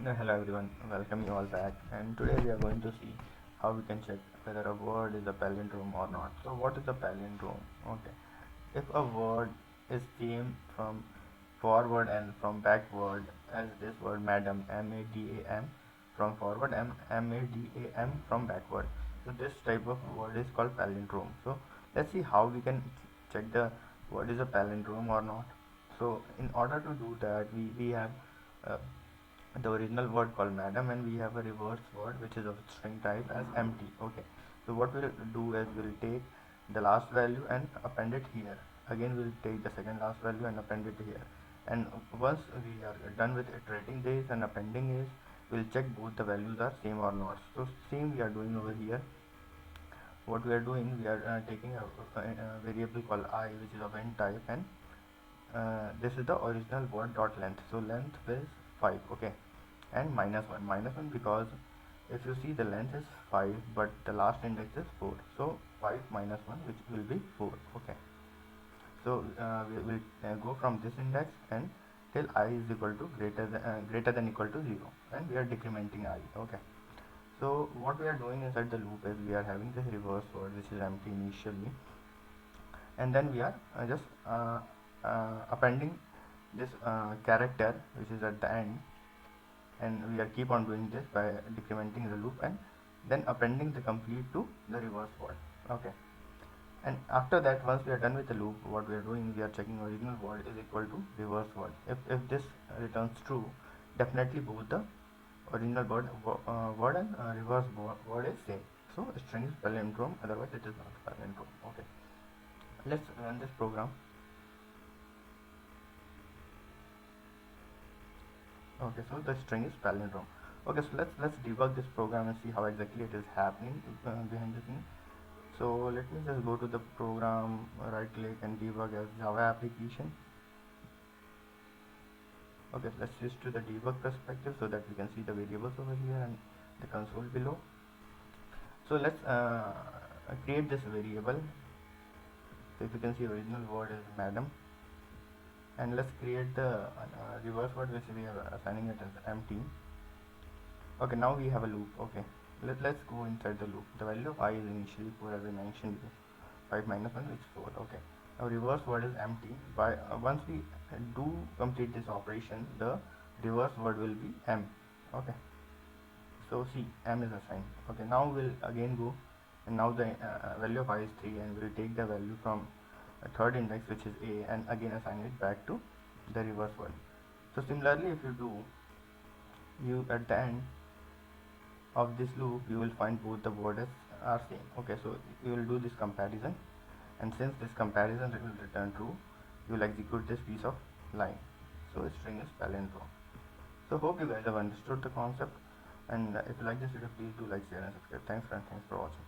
Hello everyone, welcome you all back, and today we are going to see how we can check whether a word is a palindrome or not. So what is a palindrome? Okay, if a word is came from forward and from backward, as this word madam, madam, from forward, madam from backward, so this type of word is called palindrome. So let's see how we can check the word is a palindrome or not. So in order to do that, we have uh, the original word called madam, and we have a reverse word which is of string type as empty. Okay, so what we'll do is we'll take the last value and append it here. Again we'll take the second last value and append it here, and once we are done with iterating this and appending is, we'll check both the values are same or not. So same we are doing over here. What we are doing, we are taking a variable called I, which is of int type, and this is the original word dot length. So length is 5. Okay, and minus 1 because if you see the length is 5 but the last index is 4, so 5 minus 1, which will be 4. Okay, so we will go from this index and till I is equal to greater than equal to 0, and we are decrementing I. Okay, so what we are doing inside the loop is we are having this reverse word which is empty initially, and then we are just appending this character which is at the end, and we are keep on doing this by decrementing the loop and then appending the complete to the reverse word. Okay, and after that, once we are done with the loop, what we are doing, we are checking original word is equal to reverse word. If this returns true, definitely both the original word and reverse word is same. So string is palindrome, otherwise it is not palindrome. Okay, let's run this program. Okay, so the string is palindrome. Okay, so let's debug this program and see how exactly it is happening behind the scene. So let me just go to the program, right click and debug as Java application. Okay, so let's switch to the debug perspective so that we can see the variables over here and the console below. So let's create this variable. So if you can see, original word is madam, and let's create the reverse word which we are assigning it as empty. Okay, now we have a loop. Okay, let's go inside the loop. The value of I is initially 4 as I mentioned you. 5 minus 1 is 4. Okay, now reverse word is empty. By once we do complete this operation, the reverse word will be m. Okay, so see, m is assigned. Okay, now we'll again go, and now the value of I is 3, and we'll take the value from a third index which is a, and again assign it back to the reverse word. So similarly, if you do, you at the end of this loop you will find both the words are same. Okay, so you will do this comparison, and since this comparison will return true, you will execute this piece of line. So string is palindrome. So hope you guys have understood the concept, and if you like this video, please do like, share and subscribe. Thanks friends, thanks for watching.